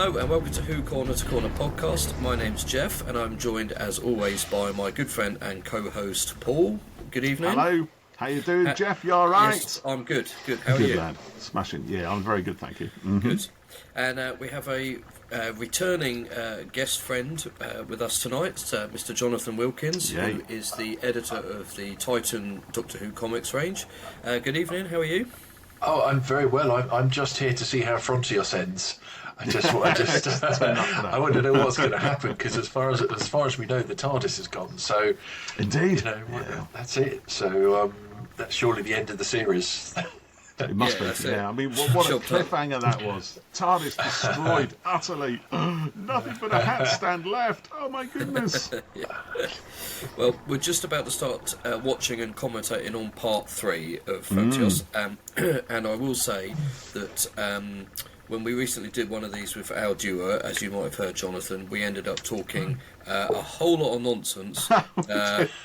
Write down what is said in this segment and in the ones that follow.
Hello and welcome to Who Corner to Corner podcast. My name's Geoff and I'm joined as always by my good friend and co-host Paul. Good evening. Hello. How you doing, Geoff? You all right? Yes, I'm good. Good. How are you? Good lad. Smashing. Yeah, I'm very good, thank you. Mm-hmm. Good. And we have a returning guest friend with us tonight, Mr. Jonathan Wilkins, who is the editor of the Titan Doctor Who comics range. Good evening. How are you? Oh, I'm very well. I'm just here to see how Frontios ends. I want to know what's going to happen because as far as we know, the TARDIS is gone. So, indeed, that's it. So that's surely the end of the series. It must be. Yeah, I mean, what a cliffhanger that was. TARDIS destroyed utterly. Nothing but a hat stand left. Oh my goodness. Well, we're just about to start watching and commentating on part 3 of Frontios, and I will say that when we recently did one of these with our duo, as you might have heard, Jonathan, we ended up talking a whole lot of nonsense,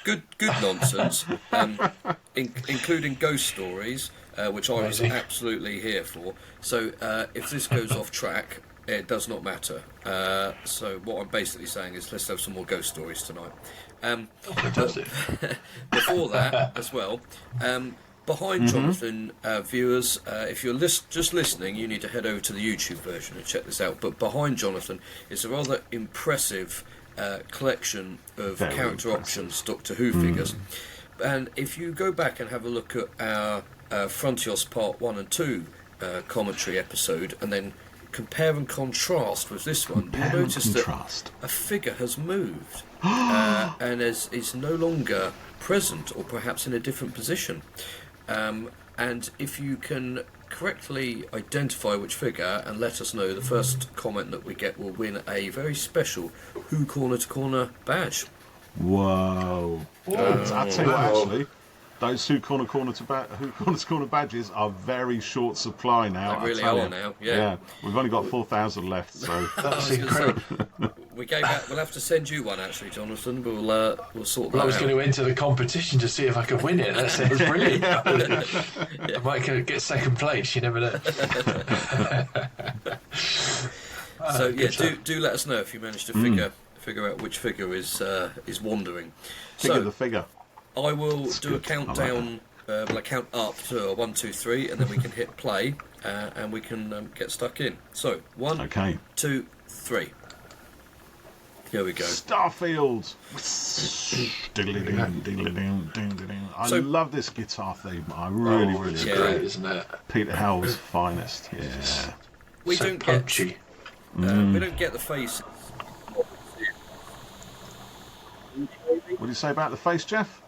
good nonsense, including ghost stories, which I was absolutely here for. So if this goes off track, it does not matter. So what I'm basically saying is let's have some more ghost stories tonight. Fantastic. Before that, as well, behind Jonathan, viewers, if you're just listening, you need to head over to the YouTube version and check this out. But behind Jonathan is a rather impressive collection of character options Doctor Who figures. And if you go back and have a look at our Frontios Part 1 and 2 commentary episode, and then compare and contrast with this one, you'll notice that a figure has moved and is no longer present, or perhaps in a different position. And if you can correctly identify which figure and let us know, the first comment that we get will win a very special Who Corner to Corner badge. Whoa. I'll tell you what, actually, those Who Corner to Corner badges are very short supply now. They really are now, yeah. We've only got 4,000 left, so... That's incredible. We'll have to send you one, actually, Jonathan. We'll sort that out. I was going to enter the competition to see if I could win it. That sounds brilliant. I might get second place, you never know. So, do let us know if you manage to figure out which figure is wandering. The figure. I will do a countdown. Will I count up to 1, 2, 3, and then we can hit play, and we can get stuck in. So 1, 2, 3. Here we go. Starfield. I love this guitar theme. I really do. It's great, isn't it? Peter Howell's finest. Yeah. We so don't punchy. We don't get the face. What do you say about the face, Geoff?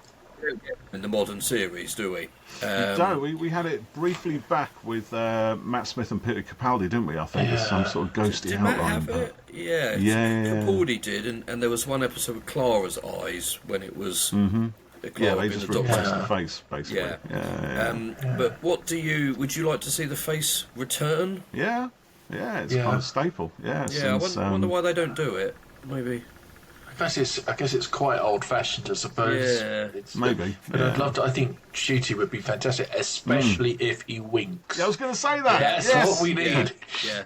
In the modern series, do we? No, we had it briefly back with Matt Smith and Peter Capaldi, didn't we? I think as some sort of ghosty did outline. Matt have it? Yeah. Capaldi did, and there was one episode with Clara's eyes when it was. They just replaced the face, basically. But what would you like to see the face return? Yeah, it's kind of staple. Yeah, I wonder why they don't do it. Maybe. I guess it's quite old-fashioned, I suppose. Yeah, maybe. But I'd love to. I think Shooty would be fantastic, especially if he winks. Yeah, I was going to say that. That's what we need. Yeah.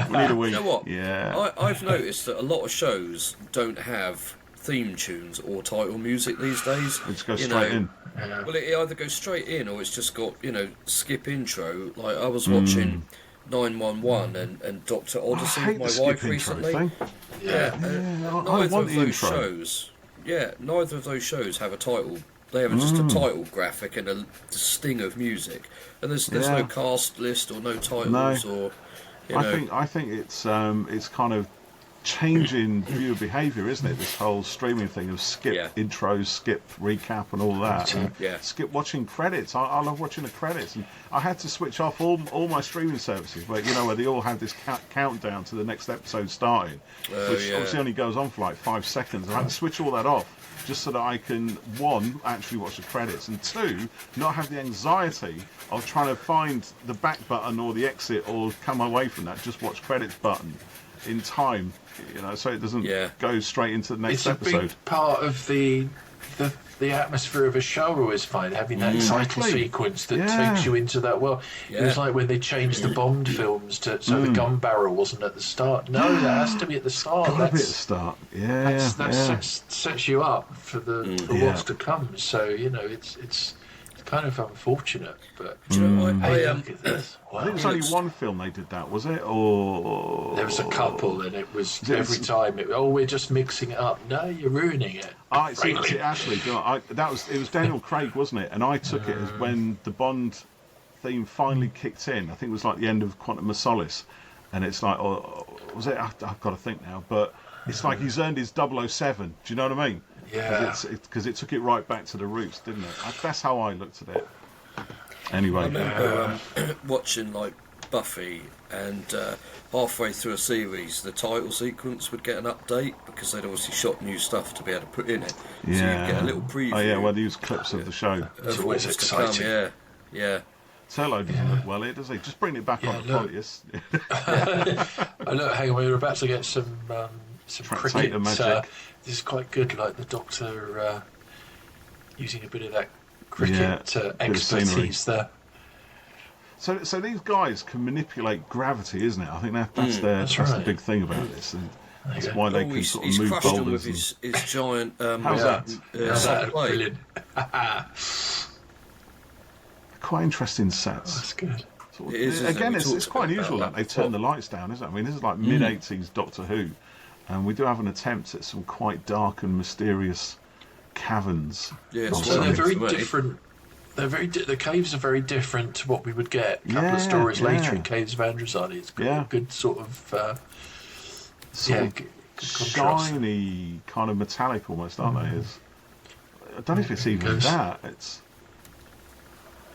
We need a wink. You know what? Yeah. I've noticed that a lot of shows don't have theme tunes or title music these days. It just goes straight in. Yeah. Well, it either goes straight in or it's just got skip intro. Like I was watching 911 and Dr. Odyssey with my wife recently. Neither of those shows have a title. They have just a title graphic and a sting of music, and there's no cast list or no titles or. I think it's kind of changing viewer behaviour, isn't it? This whole streaming thing of skip intros, skip recap, and all that. And skip watching credits. I love watching the credits, and I had to switch off all my streaming services, where they all have this countdown to the next episode starting, which obviously only goes on for like 5 seconds. I had to switch all that off just so that I can, 1, actually watch the credits, and 2, not have the anxiety of trying to find the back button or the exit or come away from that. Just watch credits button. in time, so it doesn't go straight into the next episode. It's a big part of the atmosphere of a show. I always find having that title sequence that takes you into that world. It was like when they changed the Bond films so the gun barrel wasn't at the start. No, that has to be at the start. Gotta be at the start. That sets you up for what's to come. So it's kind of unfortunate, but look at this. Wow. I think it was only one film they did that, was it? Or there was a couple, and it was every time. We're just mixing it up. No, you're ruining it. Actually, it was Daniel Craig, wasn't it? And I took it as when the Bond theme finally kicked in. I think it was like the end of Quantum of Solace, and it's like, was it? I've got to think now, but it's like he's earned his 007. Do you know what I mean? Yeah. Because it took it right back to the roots, didn't it? That's how I looked at it. Anyway. I remember watching like Buffy, and halfway through a series, the title sequence would get an update because they'd obviously shot new stuff to be able to put in it. Yeah. So you'd get a little preview. Oh yeah, well they use clips of the show. It's always exciting. Yeah. Turlough doesn't look well here, does he? Just bring it back on the Frontios. Look, hang on, we're about to get some cricket magic. This is quite good, like the Doctor using a bit of that cricket expertise there. So these guys can manipulate gravity, isn't it? I think that's the big thing about this. And that's why they can sort of move boulders. With his giant. How's that? Brilliant. Quite interesting sets. That's good. It's quite unusual that they turn the lights down, isn't it? I mean, this is like mid-80s Doctor Who, and we do have an attempt at some quite dark and mysterious caverns. Yeah, so they're very different. The caves are very different to what we would get a couple of stories later in Caves of Androzani. It's got a good sort of good shiny, kind of metallic almost, aren't they? I don't know if it's even that. It's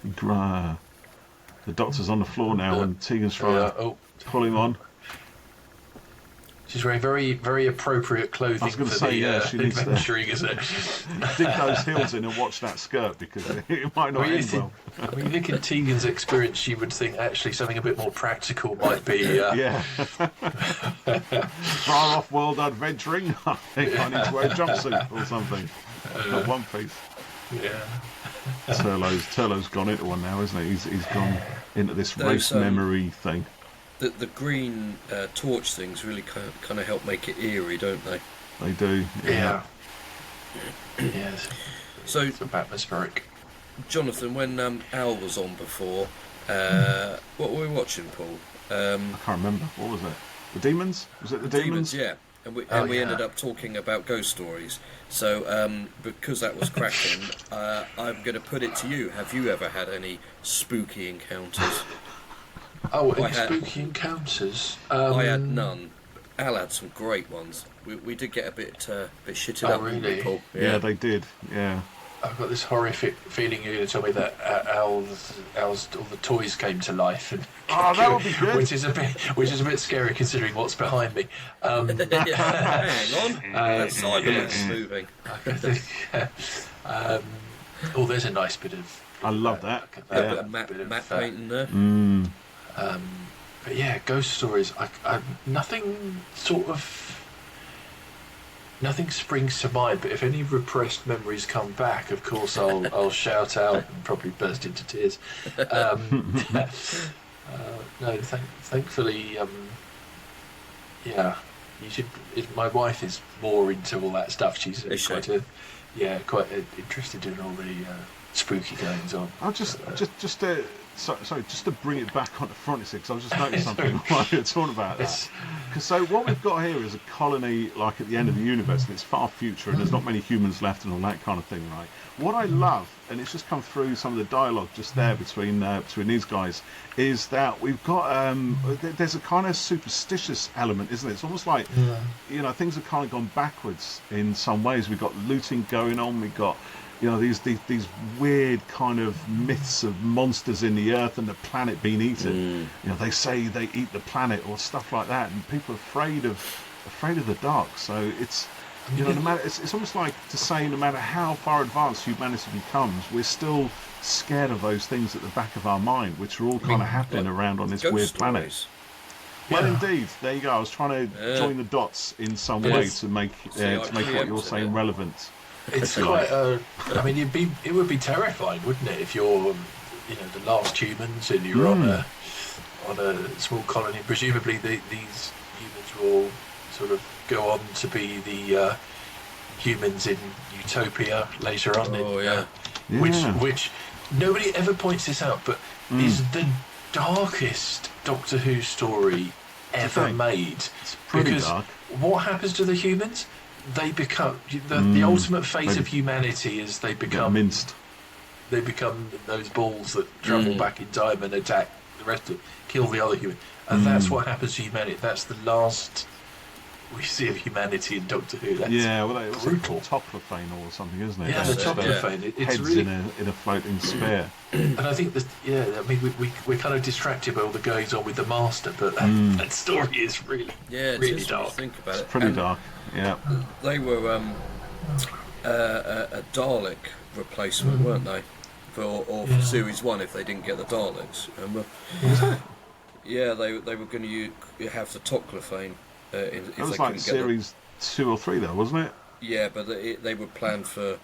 the Doctor's on the floor now, and Tegan's trying to pull him on. She's wearing very, very appropriate clothing for the adventuring, isn't it? Dig those heels in and watch that skirt, because it might not end well. When you think in Tegan's experience, she would think actually something a bit more practical might be... Far off world adventuring, I think I need to wear a jumpsuit or something. One piece. Yeah. Turlough's gone into one now, isn't he? He's gone into this race memory thing. The green torch things really kind of help make it eerie, don't they? They do. Yeah. Yes. So it's atmospheric. Jonathan, when Al was on before, what were we watching, Paul? I can't remember. What was it? The Demons? Was it the Demons? Yeah. And we ended up talking about ghost stories. So because that was cracking, I'm going to put it to you. Have you ever had any spooky encounters? Spooky encounters? I had none. Al had some great ones. We did get a bit shitted up. Really? Paul. Yeah, they did. Yeah. I've got this horrific feeling you're going to tell me that Al's all the toys came to life, and that would be good. which is a bit scary considering what's behind me. Hang on, that Cyberlink's moving. There's a nice bit of. I love that. A bit of matte painting there. But yeah, ghost stories. Nothing springs to mind, but if any repressed memories come back, of course I'll shout out and probably burst into tears. Thankfully, you should. My wife is more into all that stuff. She's quite interested in all the spooky goings on. I'll just to bring it back on the front, because I was just noticing something while you were talking about that. So what we've got here is a colony like at the end of the universe, and it's far future, and there's not many humans left and all that kind of thing, right? What I love, and it's just come through some of the dialogue just there between these guys, is that we've got there's a kind of superstitious element, isn't it? It's almost like things have kind of gone backwards in some ways. We've got looting going on. We've got these weird kind of myths of monsters in the earth and the planet being eaten. They say they eat the planet or stuff like that, and people are afraid of the dark. So it's no matter, it's almost like to say no matter how far advanced humanity becomes, we're still scared of those things at the back of our mind, which are all kind of happening around on this weird planet. Well, indeed. There you go. I was trying to join the dots in some way to make what you're saying relevant. It's quite. I mean, it would be terrifying, wouldn't it, if you're, the last humans and you're on a small colony. Presumably, these humans will sort of go on to be the humans in Utopia later on. Which nobody ever points this out, but is the darkest Doctor Who story ever made. It's pretty dark. What happens to the humans? They become the ultimate fate of humanity is they become minced. They become those balls that travel back in time and attack the rest of, kill the other human, and that's what happens to humanity. That's the last we see of humanity in Doctor Who. That's it's brutal. Toclophane or something, isn't it? Yeah, the Toclophane. It's heads really in a floating sphere. And I think that I mean we're kind of distracted by all the goings on with the Master, but that story is really really dark. Think about it. Pretty dark. Yeah. They were a Dalek replacement, weren't they? For Series 1 if they didn't get the Daleks. Yeah, they were going to have the Toclophane. It was like Series 2 or 3 though, wasn't it? Yeah, but they were planned for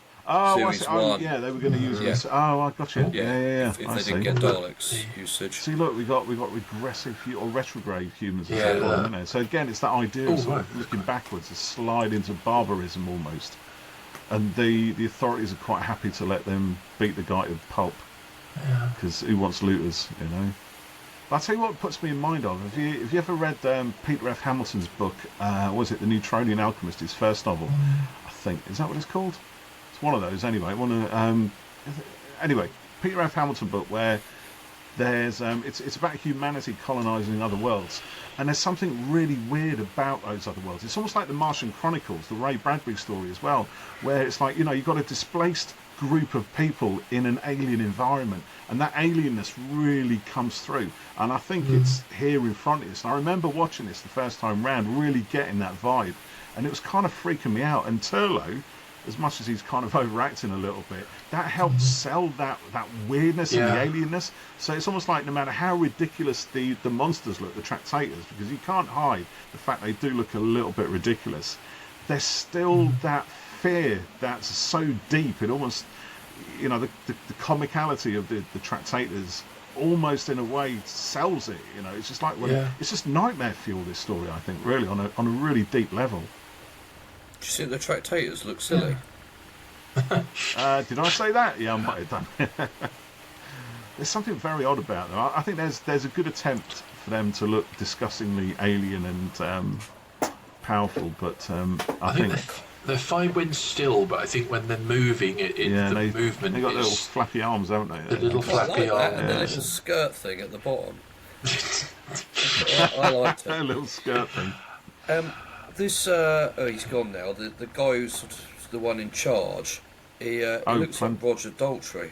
Series 1. Yeah, they were going to use this. Oh, I got you. Yeah. If they didn't get Daleks usage. See, look, we got regressive or retrograde humans. Isn't it? So again, it's that idea of sort of looking backwards, a slide into barbarism almost. And the authorities are quite happy to let them beat the guy to pulp. Because who wants looters, But I'll tell you what puts me in mind of. Have you ever read Peter F. Hamilton's book, was it The Neutronian Alchemist, his first novel? I think. Is that what it's called? It's one of those anyway. Anyway, Peter F. Hamilton book where there's it's about humanity colonising other worlds. And there's something really weird about those other worlds. It's almost like the Martian Chronicles, the Ray Bradbury story as well, where it's like, you've got a displaced group of people in an alien environment, and that alienness really comes through. And I think it's here in Frontios. And I remember watching this the first time round, really getting that vibe, and it was kind of freaking me out. And Turlough, as much as he's kind of overacting a little bit, that helps sell that weirdness and the alienness. So it's almost like no matter how ridiculous the monsters look, the Tractators, because you can't hide the fact they do look a little bit ridiculous, there's still that fear that's so deep. It almost, the comicality of the Tractators almost in a way sells it. It's just like it's just nightmare fuel, this story, I think, really on a really deep level. Do you think the Tractators look silly? Did I say that? Yeah, I might have done. There's something very odd about them. I think there's a good attempt for them to look disgustingly alien and powerful, but I think they're fine when still, but I think when they're moving, movement. They got little flappy arms, haven't they? The little flappy arms and the little skirt thing at the bottom. I liked it. A little skirt thing. This he's gone now. The guy who's the one in charge. He looks like Roger Daltrey.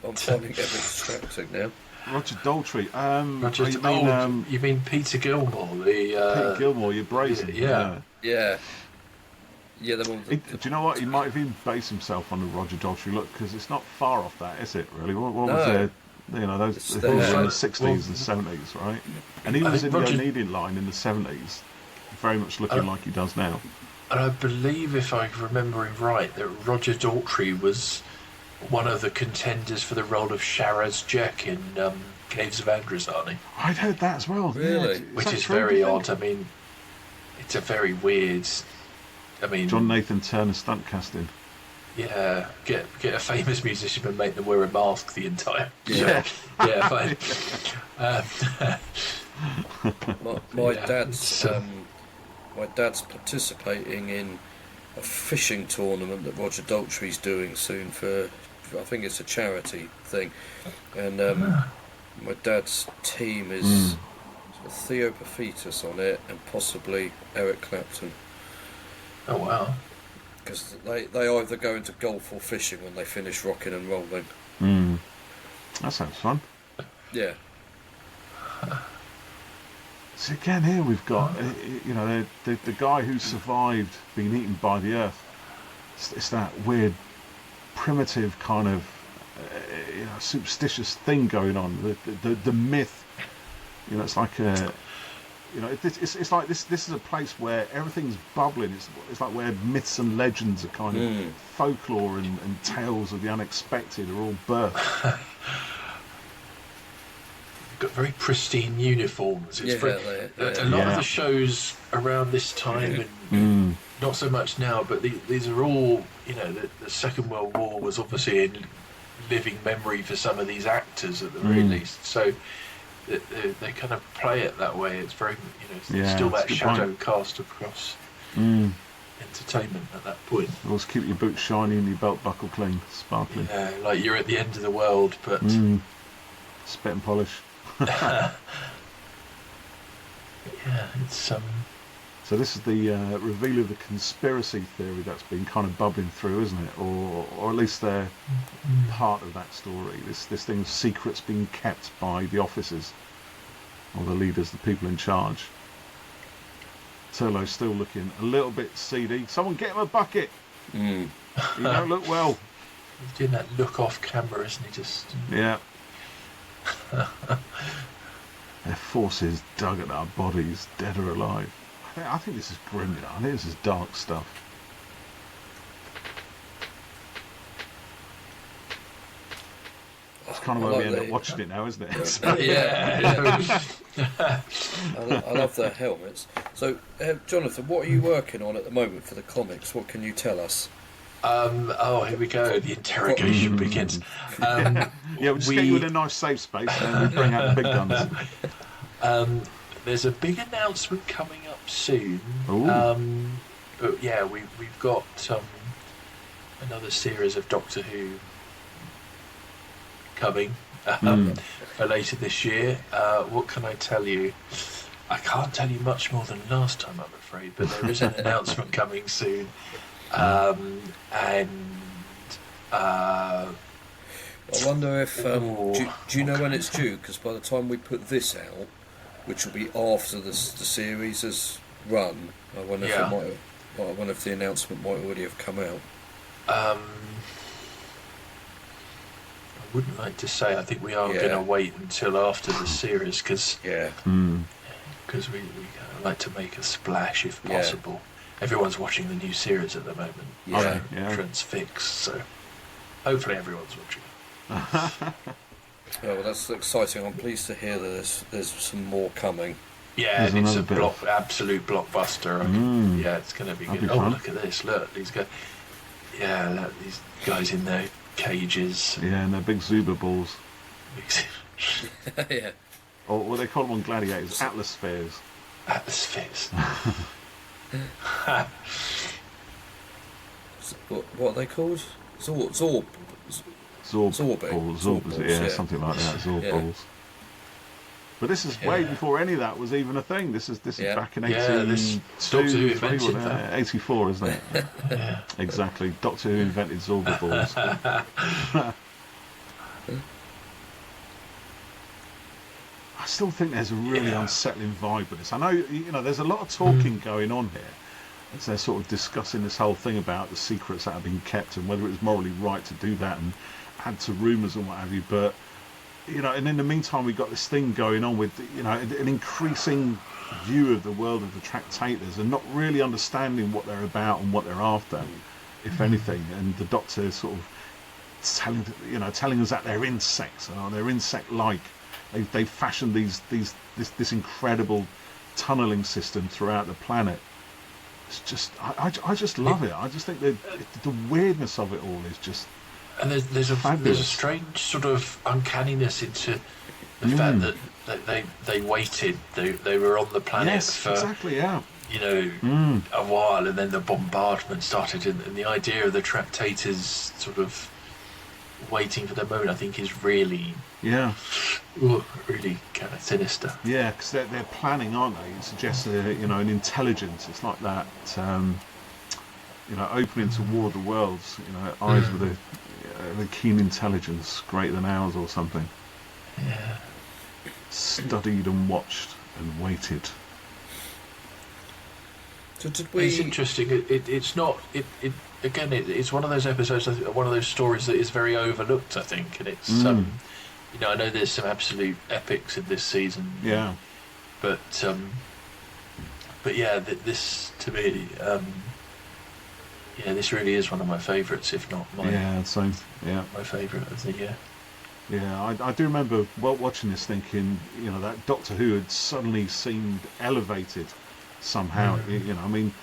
I'm finding it a bit distracting now. Roger Daltrey. You mean Peter Gilmore? Peter Gilmore, you're brazen. Yeah. The one. Do you know what? He might have even based himself on the Roger Daltrey look, because it's not far off that, is it? Really? What was there? Those were in the 60s and 70s, right? And he was in the O'Neillian line in the 70s, very much looking like he does now. And I believe, if I remember him right, that Roger Daltrey was one of the contenders for the role of Sharaz Jek in Caves of Androsani. I'd heard that as well. Really? Yeah. Which is very odd. I mean, it's a very weird... John Nathan Turner stunt casting. Yeah, get a famous musician and make them wear a mask the entire. Fine. My dad's participating in a fishing tournament that Roger Daltrey's doing soon for I think it's a charity thing, and my dad's team is Theo Paphitis on it and possibly Eric Clapton. Oh wow! Because they either go into golf or fishing when they finish rocking and rolling. That sounds fun. Yeah. So again, here we've got the guy who survived being eaten by the Earth. It's that weird, primitive kind of superstitious thing going on. The myth You know, it's like a, you know, it's like this is a place where everything's bubbling. It's like where myths and legends are kind of folklore and tales of the unexpected are all birthed. Got very pristine uniforms. It's a lot of the shows around this time, and not so much now, but these are all, you know, the Second World War was obviously in living memory for some of these actors at the very least. So they kind of play it that way. It's very, you know, still that shadow cast across entertainment at that point. Always keep your boots shiny and your belt buckle clean, sparkling. Yeah, like you're at the end of the world, but spit and polish. Yeah, it's So this is the reveal of the conspiracy theory that's been kind of bubbling through, isn't it? Or at least they're part of that story. This thing of secrets being kept by the officers, or the leaders, the people in charge. Turlough's still looking a little bit seedy. Someone get him a bucket. You don't look well. He's doing that look off camera, isn't he? Just Their forces dug at our bodies, dead or alive. I think this is grim, you know. I think this is dark stuff. It's kind of where we end up watching it now, isn't it? I love their helmets. So, Jonathan, what are you working on at the moment for the comics? What can you tell us? Here we go. The interrogation begins. We'll just get you in a nice safe space and we bring out the big guns. There's a big announcement coming up soon. But yeah, we've got another series of Doctor Who coming for later this year. What can I tell you? I can't tell you much more than last time, I'm afraid, but there is an announcement coming soon. I wonder if do you know when it's due? Because by the time we put this out, which will be after the series has run, I wonder if the announcement might already have come out. I wouldn't like to say. I think we are going to wait until after the series because we like to make a splash if possible. Everyone's watching the new series at the moment. Transfixed, so hopefully everyone's watching. Well, that's exciting. I'm pleased to hear that there's some more coming. Yeah, and it's absolute blockbuster. Yeah, it's going to be good. Oh, look at this! Look, these guys. Yeah, look, these guys in their cages. Yeah, and their big Zuba balls. Yeah. Or what they call them on Gladiators, atmospheres. Atmospheres. What are they called? Zorb balls, something like that. Zorb balls. But this is way before any of that was even a thing. This is back in 84, isn't it? Exactly. Doctor Who invented Zorba balls. I still think there's a really unsettling vibe with this. I know, there's a lot of talking going on here as they're sort of discussing this whole thing about the secrets that have been kept and whether it's morally right to do that and add to rumours and what have you. But, and in the meantime, we've got this thing going on with, an increasing view of the world of the Tractators and not really understanding what they're about and what they're after, if anything. And the Doctor is sort of telling us that they're insects, or they're insect-like. They fashioned this incredible tunnelling system throughout the planet. It's just I just love it. I just think the weirdness of it all is just. And there's a strange sort of uncanniness into the fact that they waited. They were on the planet for a while, and then the bombardment started, and the idea of the Tractators sort of waiting for their moment, I think, is really really kind of sinister. Yeah, because they're planning, aren't they? It suggests an intelligence. It's like that opening to War of the Worlds. Eyes with a keen intelligence greater than ours or something. Yeah. Studied and watched and waited. So did we? It's interesting. It's not. It's one of those episodes. One of those stories that is very overlooked, I think, and it's I know there's some absolute epics in this season. Yeah. But yeah, this to me, this really is one of my favourites, if not my my favourite of the year. Yeah, I do remember watching this, thinking, that Doctor Who had suddenly seemed elevated somehow. I mean,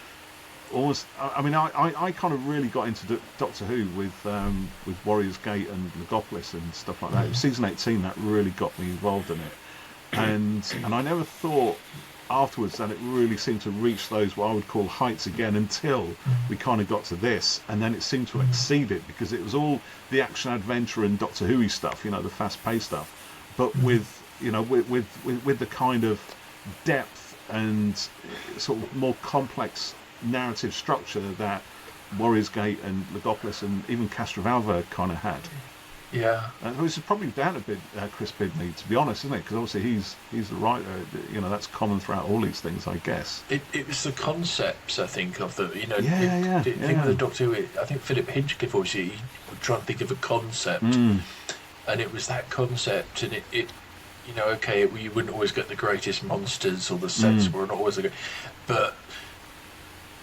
almost. I mean, I kind of really got into Doctor Who with Warriors Gate and Legopolis and stuff like that. It was season 18 that really got me involved in it, and I never thought afterwards that it really seemed to reach those what I would call heights again until we kind of got to this, and then it seemed to exceed it, because it was all the action adventure and Doctor Who-y stuff, the fast-paced stuff, but with the kind of depth and sort of more complex narrative structure that Warriors Gate and Legopolis and even Castrovalva kind of had. Yeah, this is probably down a bit Chris Bidney, to be honest, isn't it? Because obviously he's the writer. That's common throughout all these things, I guess. It was the concepts, I think, of the think of the Doctor Who. I think Philip Hinchcliffe, obviously, he would try and think of a concept, and it was that concept, and it you wouldn't always get the greatest monsters, or the sets were not always the great, but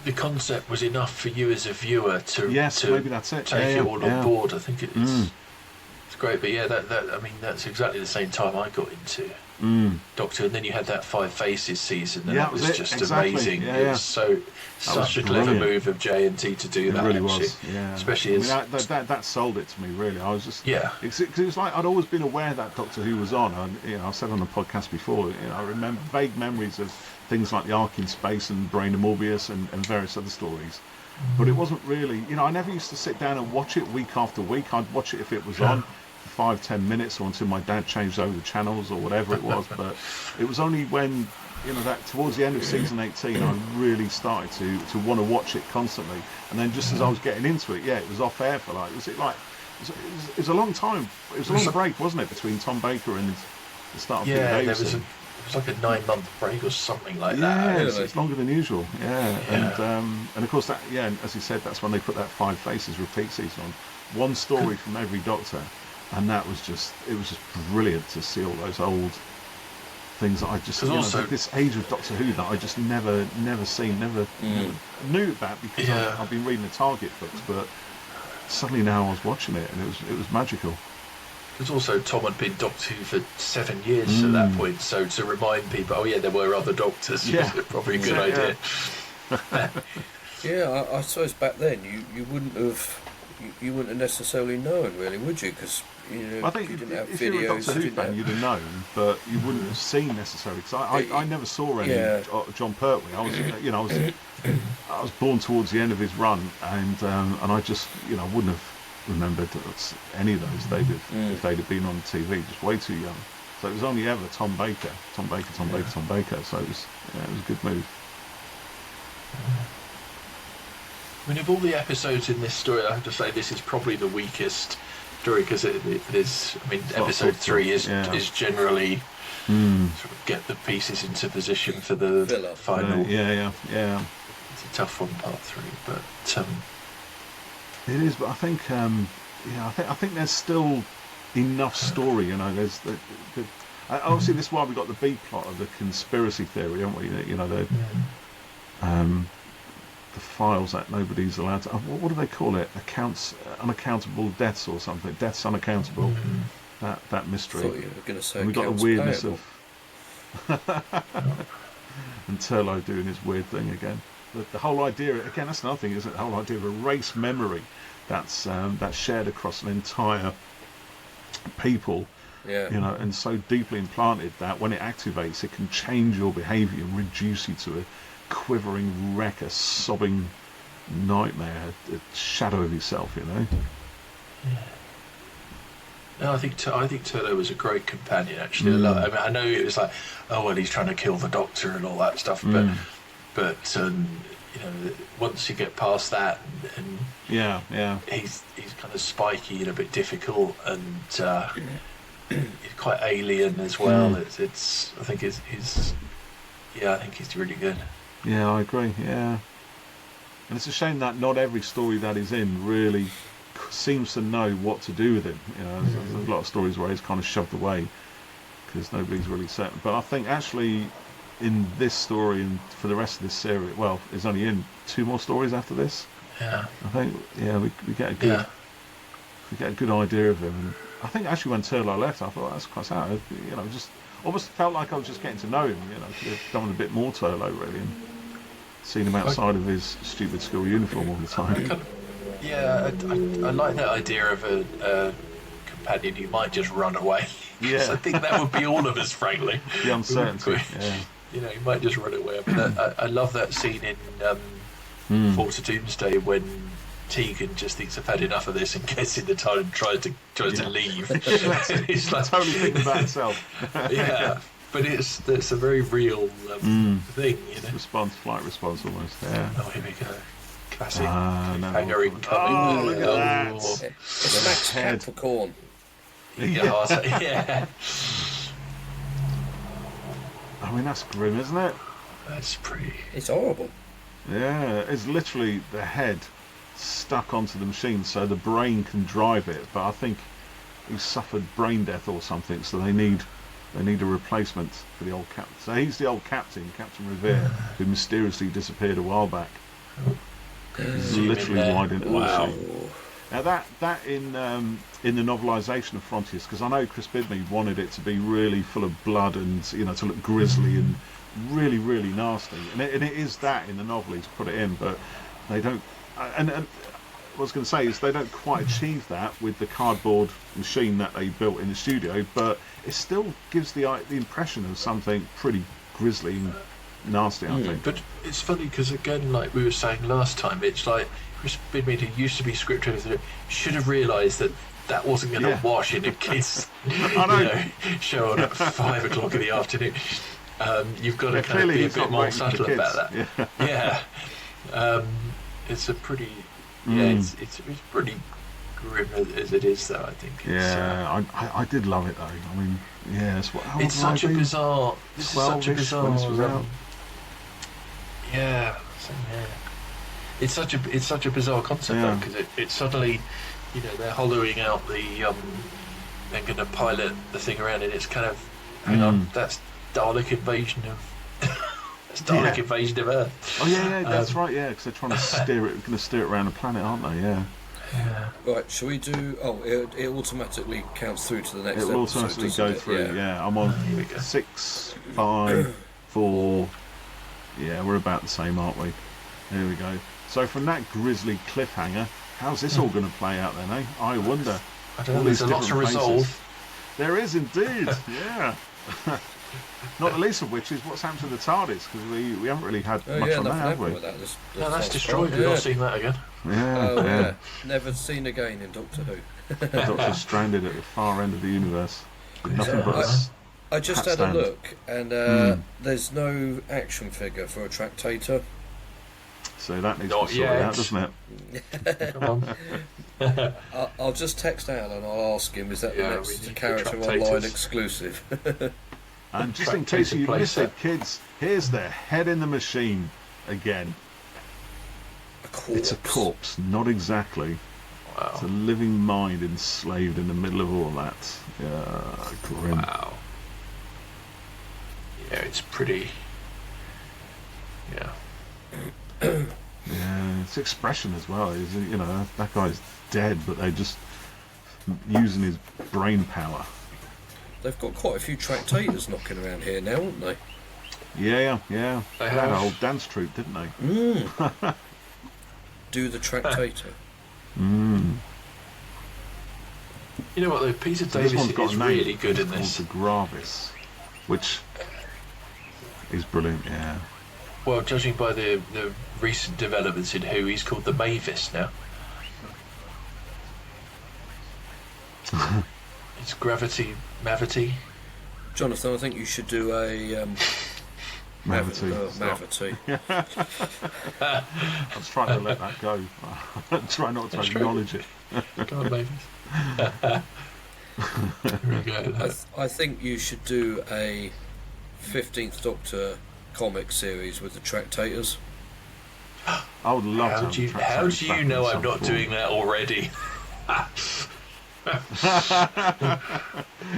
the concept was enough for you as a viewer to maybe that's it. take it all on board. I think it's great. But that's exactly the same time I got into Doctor, and then you had that Five Faces season, and that was just amazing. It was such a clever move of J&T to do that. It really was. Yeah. Especially that sold it to me, really. I was just because it was like I'd always been aware that Doctor Who was on. I said on the podcast before. I remember vague memories of things like the Ark in Space and Brain of Morbius and various other stories. But it wasn't really, I never used to sit down and watch it week after week. I'd watch it if it was on for 5-10 minutes, or until my dad changed over the channels or whatever it was. But it was only when, that towards the end of season 18, I really started to want to watch it constantly. And then just as I was getting into it, it was off air for it was a long time. It was a long break, wasn't it, between Tom Baker and the start of Peter Davison. It was like a 9-month break or something like that. Yeah, it's longer than usual. And of course as you said, that's when they put that Five Faces repeat season on. One story from every Doctor, and it was just brilliant to see all those old things that I just this age of Doctor Who that I just never seen, never knew about, because I've been reading the Target books, but suddenly now I was watching it, and it was magical. Because also Tom had been Doctor Who for 7 years at that point, so to remind people, there were other Doctors, was probably a good idea. I suppose back then you wouldn't have necessarily known, really, would you? Because I think you didn't have if videos. You were a Doctor Who fan, you'd have known, but you wouldn't have seen necessarily. Because I never saw any John Pertwee. I was born towards the end of his run, and I just wouldn't have remembered any of those if they'd have been on TV, just way too young. So it was only ever Tom Baker. So it was a good move. I mean, of all the episodes in this story, I have to say this is probably the weakest story, because it is. I mean, episode 3 is generally sort of get the pieces into position for the final. It's a tough one, part 3, but. It is, but I think, I think there's still enough story. There's obviously this is why we got the B plot of the conspiracy theory, haven't we? The files that nobody's allowed to. What do they call it? Unaccountable deaths or something. Deaths unaccountable. That mystery. I thought you were going to say. And we got the weirdness of. And Turlough doing his weird thing again. The whole idea, again, that's another thing, isn't it? The whole idea of a race memory that's shared across an entire people, and so deeply implanted that when it activates, it can change your behaviour and reduce you to a quivering wreck, a sobbing nightmare, a shadow of yourself, No, I think Turlough was a great companion, actually. I know it was like, he's trying to kill the Doctor and all that stuff, but once you get past that, and he's kind of spiky and a bit difficult, and he's quite alien as well. I think he's really good. Yeah, I agree. Yeah, and it's a shame that not every story that he's in really seems to know what to do with him. You know, there's a lot of stories where he's kind of shoved away because nobody's really certain. But I think actually in this story and for the rest of this series, well, it's only in 2 more stories after this. Yeah. I think we get a good we get a good idea of him. And I think actually when Turlough left, I thought that's quite sad. You know, just almost felt like I was just getting to know him. You know, could have done with a bit more Turlough really, and seen him outside of his stupid school uniform all the time. Yeah, I like that idea of a companion who might just run away. Yeah, I think that would be all of us, frankly. The uncertainty. Yeah. You know, he might just run away. But I love that scene in Force of Doomsday when Tegan just thinks I've had enough of this and gets in the TARDIS and tries to leave. It's like totally thinking about itself. Yeah, but it's a very real thing, you know. Flight response almost. Yeah. Oh, here we go. Classic hanger incoming. Oh, look at that. It's Max Capricorn. Yeah. I mean, that's grim, isn't it? That's pretty. It's horrible. Yeah, it's literally the head stuck onto the machine so the brain can drive it. But I think he suffered brain death or something, so they need a replacement for the old captain. So he's the old captain, Captain Revere, who mysteriously disappeared a while back. He's literally wide into the machine. Now that in the novelisation of Frontios, because I know Chris Bidney wanted it to be really full of blood and, you know, to look grisly and really, really nasty, and it is that in the novel. He's put it in, but they don't. And what I was going to say is they don't quite achieve that with the cardboard machine that they built in the studio, but it still gives the impression of something pretty grisly and nasty, I think. But it's funny because, again, like we were saying last time, it's like Chris Bidney, who used to be script editor, should have realised that wasn't going to wash in a kids show on at 5 o'clock in the afternoon. You've got to kind of be a bit more subtle about that. Yeah. It's a pretty it's pretty grim as it is, though. I think. I did love it though. I mean, it's such a bizarre. This is such a bizarre. It's such a bizarre concept though, because it suddenly, you know, they're hollowing out the they're going to pilot the thing around, and it's kind of hang on, that's Dalek invasion of. Invasion of Earth. Oh yeah, that's right. Yeah, because they're trying to steer it around the planet, aren't they? Yeah. Right. Shall we do? Oh, it automatically counts through to the next. It will automatically go through. Yeah. I'm on 6, 5, 4. Yeah, we're about the same, aren't we? Here we go. So from that grisly cliffhanger, how's this all going to play out then? Eh? I wonder. I don't know. There's a lot to resolve. There is indeed. Yeah. Not the least of which is what's happened to the TARDIS, because we haven't really had much on that, have we? No, that's destroyed. We've not seen that again. Yeah. Never seen again in Doctor Who. The Doctor's stranded at the far end of the universe. With nothing but I just had a look, and there's no action figure for a Tractator. So that needs to be sorted out, doesn't it? Come on. I'll just text Alan and I'll ask him, is that the next character online exclusive? And just in case you missed it, kids, here's the head in the machine again. It's a corpse, not exactly. Wow. It's a living mind enslaved in the middle of all that. Yeah, grim. Wow. Yeah, it's pretty. Yeah. Yeah, it's expression as well. Is, you know, that guy's dead, but they're just using his brain power. They've got quite a few Tractators knocking around here now, haven't they? Yeah. They had a whole dance troupe, didn't they? Do the Tractator. Mm. You know what, though? Peter Davis is really good in this. The Gravis, which is brilliant, yeah. Well, judging by the recent developments in Who, he's called the Mavis now. It's mavity. Jonathan, I think you should do a mavity. Mavity. I was trying to let that go. Try not to acknowledge it. Go on, Mavis. Here we go. I think you should do a 15th Doctor comic series with the Tractators. I would love to. How do you know I'm not doing that already?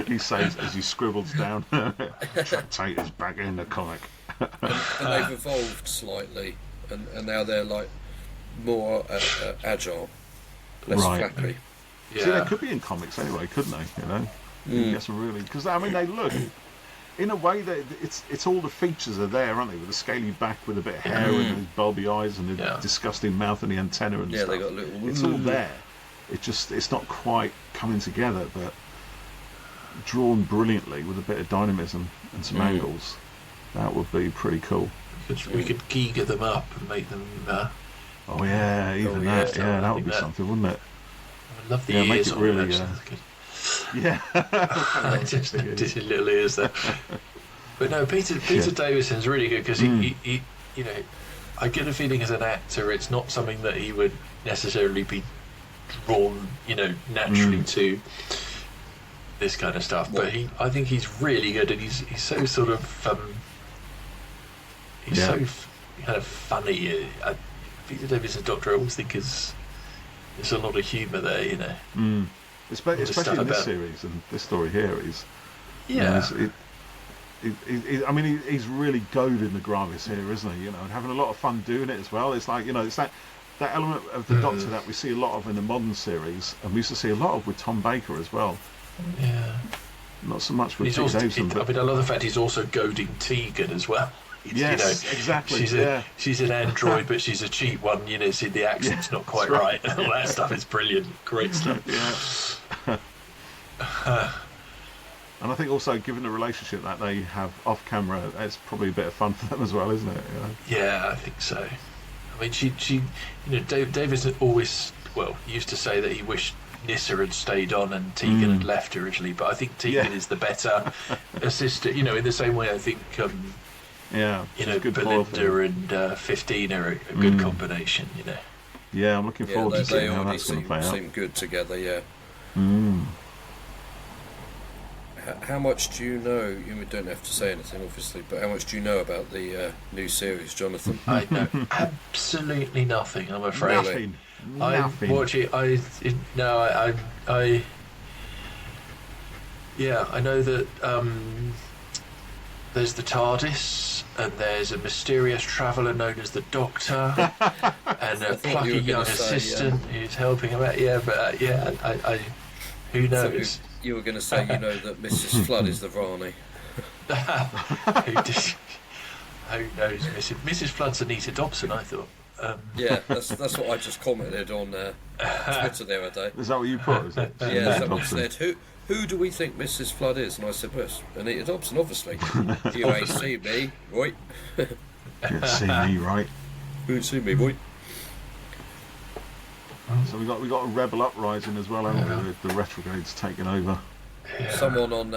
He says as he scribbles down, "Tractators back in the comic." and they've evolved slightly, and now they're like more agile, less flappy. Yeah. See, they could be in comics anyway, couldn't they? You know, you can get some really, because I mean they look. In a way, that it's all the features are there, aren't they? With the scaly back, with a bit of hair, and the bulby eyes, and the disgusting mouth, and the antenna, and stuff. They got little. It's all there. It's not quite coming together, but drawn brilliantly with a bit of dynamism and some angles. That would be pretty cool. We could giga them up and make them. Oh yeah, even that. Yeah, that would be something, wouldn't it? I love the ears. Make it really. Yeah, just little ears there. But no, Peter Davison's really good because he, you know, I get a feeling as an actor, it's not something that he would necessarily be drawn, you know, naturally to this kind of stuff. But I think he's really good, and he's so sort of so kind of funny. Peter Davison's Doctor, I always think there's a lot of humour there, you know. Especially in this series and this story here is, I mean, he's really goading the Gravis here, isn't he? You know, and having a lot of fun doing it as well. It's like, you know, it's that element of the Doctor that we see a lot of in the modern series, and we used to see a lot of with Tom Baker as well. Yeah, not so much with Peter Davison. I mean, I love the fact he's also goading Tegan as well. Yes, you know, exactly. She's an android, but she's a cheap one. You know, see the accent's not quite right. All that stuff is brilliant. Great stuff. And I think also, given the relationship that they have off camera, it's probably a bit of fun for them as well, isn't it? You know? Yeah, I think so. I mean, she you know, Davis always used to say that he wished Nyssa had stayed on and Tegan had left originally, but I think Tegan is the better assistant. You know, in the same way, I think. You know, Belinda and 15 are a good combination, you know. Yeah, I'm looking forward to seeing how that's going to play out. They seem good together, yeah. How much do you know? You don't have to say anything, obviously, but how much do you know about the new series, Jonathan? I know absolutely nothing, I'm afraid. Nothing. I watch it. I know that there's the TARDIS, and there's a mysterious traveller known as the Doctor, and a plucky young assistant who's helping him out. Yeah, but I who knows? You were going to say, you know, that Mrs. Flood is the Rani. Who knows? Mrs. Flood's Anita Dobson, I thought. Yeah, that's what I just commented on Twitter the other day. Is that what you put? Is it? Yeah, someone said, who do we think Mrs. Flood is? And I said, well, Anita Dobson, obviously. You ain't see me, right? You ain't see me, right? You ain't see me, right? So we got a rebel uprising as well, haven't we? With the retrogrades taking over. Yeah. Someone on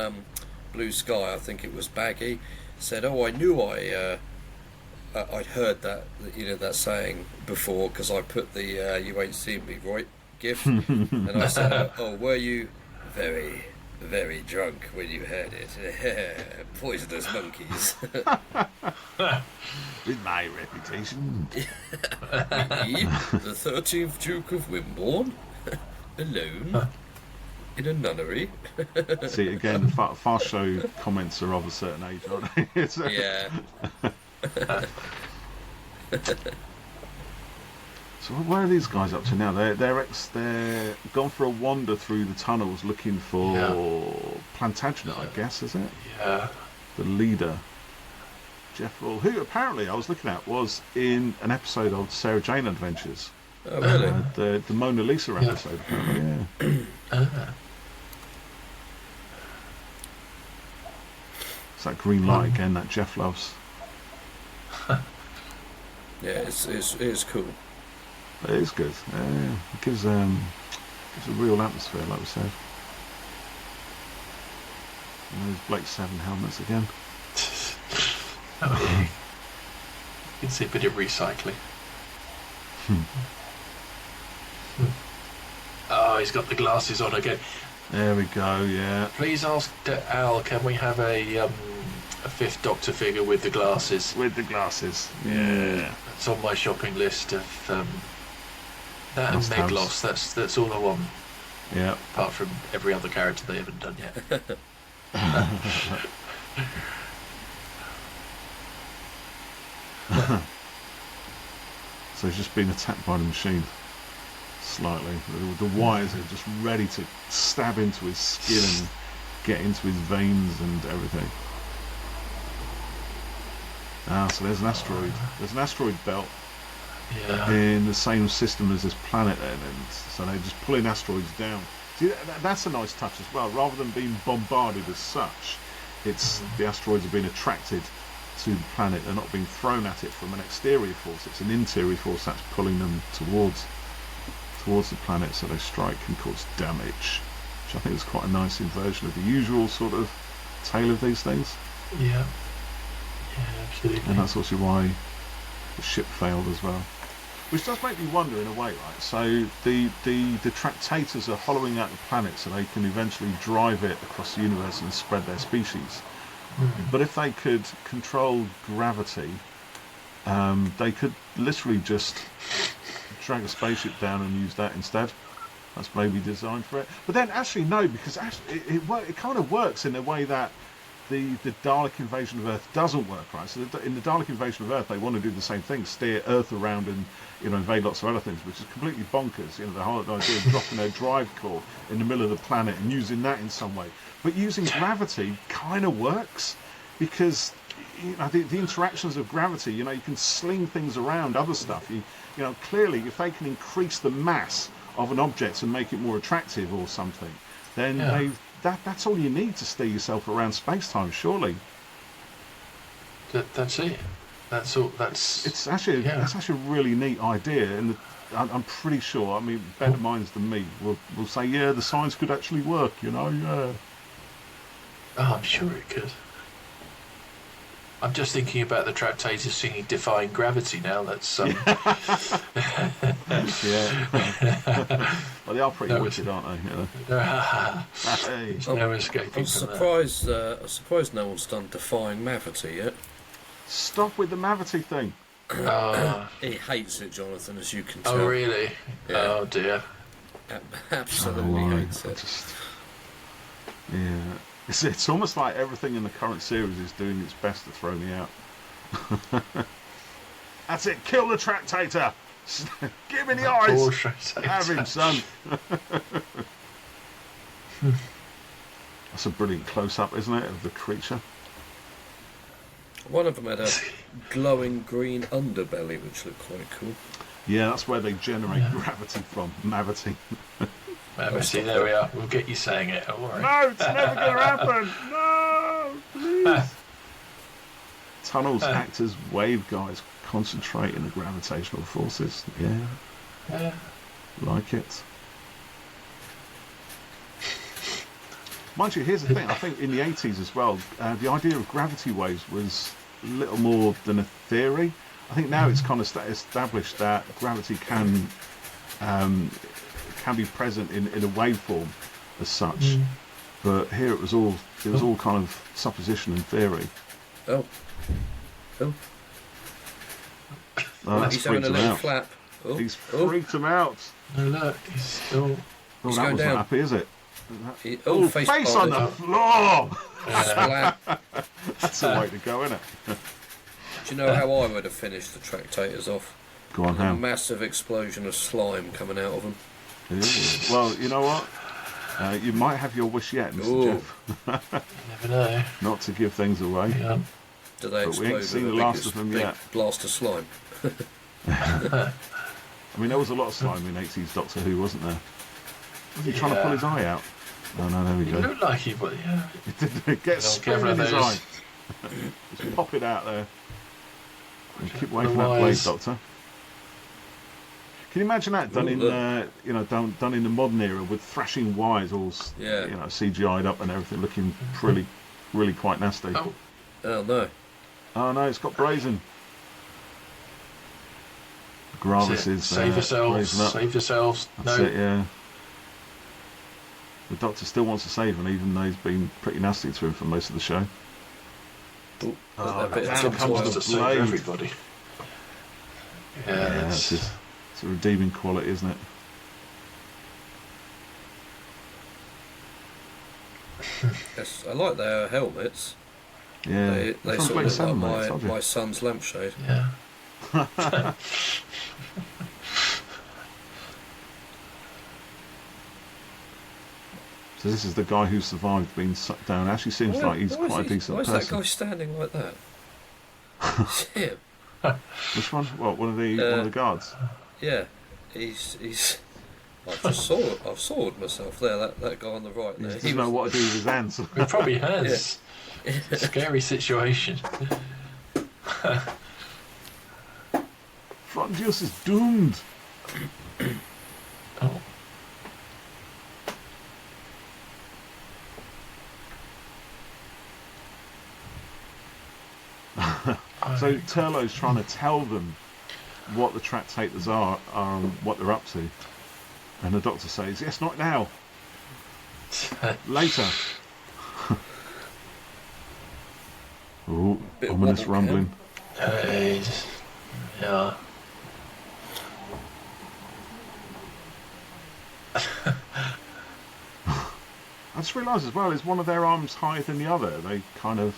Blue Sky, I think it was Baggy, said, "Oh, I knew I'd heard that, you know, that saying before because I put the you ain't seen me, right? GIF." And I said, "Oh, were you very, very drunk when you heard it? Poisonous monkeys." With my reputation. Me, the 13th Duke of Wimborne, alone, in a nunnery. See, again, fast show comments are of a certain age, aren't they? Yeah. So where are these guys up to now? They're gone for a wander through the tunnels looking for Plantagenet, I guess, is it? Yeah. The leader, Jeff Hall, who apparently I was looking at was in an episode of Sarah Jane Adventures. Oh, really? The Mona Lisa episode, apparently, yeah. It's that green light again that Jeff loves. Yeah, it's cool. It is good. It gives a real atmosphere, like we said. And those Blake 7 helmets again. You can see a bit of recycling. Oh, he's got the glasses on again. There we go, yeah. Please ask Al, can we have a fifth Doctor figure with the glasses? With the glasses, yeah. It's on my shopping list of that and Meglos. That's all I want. Yeah. Apart from every other character they haven't done yet. So he's just been attacked by the machine. Slightly. The wires are just ready to stab into his skin and get into his veins and everything. So there's an asteroid. There's an asteroid belt in the same system as this planet then, and so they're just pulling asteroids down. See, that's a nice touch as well. Rather than being bombarded as such, it's the asteroids are being attracted to the planet. They're not being thrown at it from an exterior force. It's an interior force that's pulling them towards the planet, so they strike and cause damage, which I think is quite a nice inversion of the usual sort of tale of these things. Yeah, absolutely. And that's also why the ship failed as well, which does make me wonder in a way, right? So the Tractators are hollowing out the planet so they can eventually drive it across the universe and spread their species. But if they could control gravity, they could literally just drag a spaceship down and use that instead. That's maybe designed for it. But then actually no, because actually it kind of works in a way that the Dalek invasion of Earth doesn't work, right? So in the Dalek invasion of Earth, they want to do the same thing, steer Earth around and invade lots of other things, which is completely bonkers. The whole idea of dropping their drive core in the middle of the planet and using that in some way. But using gravity kind of works because the interactions of gravity. You can sling things around, other stuff. Clearly, if they can increase the mass of an object and make it more attractive or something, then that's all you need to steer yourself around space-time, surely. That's it. That's all. It's actually a really neat idea, and I'm pretty sure. I mean, better minds than me will say, yeah, the science could actually work. Yeah. Oh, I'm sure it could. I'm just thinking about the Tractators singing "Defying Gravity" now. That's yeah. Well, they are pretty wicked, aren't they? There's no escaping I'm from surprised no one's done "Defying Mavity" yet. Stop with the mavity thing. He hates it, Jonathan, as you can tell. Oh, really? Yeah. Oh, dear. Absolutely hates it. Yeah. It's almost like everything in the current series is doing its best to throw me out. That's it, kill the Tractator! Give me the eyes! Have him, son! That's a brilliant close-up, isn't it, of the creature? One of them had a glowing green underbelly, which looked quite cool. Yeah, that's where they generate gravity from, mavity. Mavity, there we are. We'll get you saying it, don't worry. No, it's never going to happen! No, please! Tunnels act as waveguides, concentrating the gravitational forces. Yeah. Like it. Mind you, here's the thing. I think in the 80s as well, the idea of gravity waves was little more than a theory. I think now it's kind of established that gravity can be present in a waveform as such. But here it was all kind of supposition and theory. Oh, He's having a little flap. He's freaked him out. No, look, he's still. Oh, that wasn't happy, is it? Face on the floor! Splat. That's the way to go, isn't it? Do you know how I would have finished the Tractators off? Go on, a how? massive explosion of slime coming out of them. Ooh. Well, you know what? You might have your wish yet, Mr. Geoff. You never know. Not to give things away. Yeah. Do they But explode we ain't seen the with a last of them yet. blast of slime? I mean, there was a lot of slime in 80s Doctor Who, wasn't there? Was he trying to pull his eye out? Oh no, there we go. It looked like he would, yeah. It gets spin in his eye. Just pop it out there. And keep away from that blade, Doctor. Can you imagine that done done in the modern era with thrashing wires, all CGI'd up and everything, looking really quite nasty. Oh no! Oh no, it's got brazen. Gravis is save yourselves. Save yourselves. That's it, yeah. The Doctor still wants to save him, even though he's been pretty nasty to him for most of the show. That down comes the blade. Everybody. Yeah, it's a redeeming quality, isn't it? Yes, I like their helmets. Yeah, they sort of look like my son's lampshade. Yeah. So this is the guy who survived being sucked down. Actually seems like he's quite a decent person. Why is that guy standing like that? It's him. Which one? What, one of the guards? Yeah, he's. I've sawed myself there. That guy on the right there. He doesn't know what to do with his hands. He probably has. Yeah. Scary situation. Frontios is doomed. Oh. So Turlough's trying to tell them what the Tractators are and what they're up to. And the Doctor says, yes, not now. Later. Oh, ominous rumbling. Yeah. I just realised as well, is one of their arms higher than the other? They kind of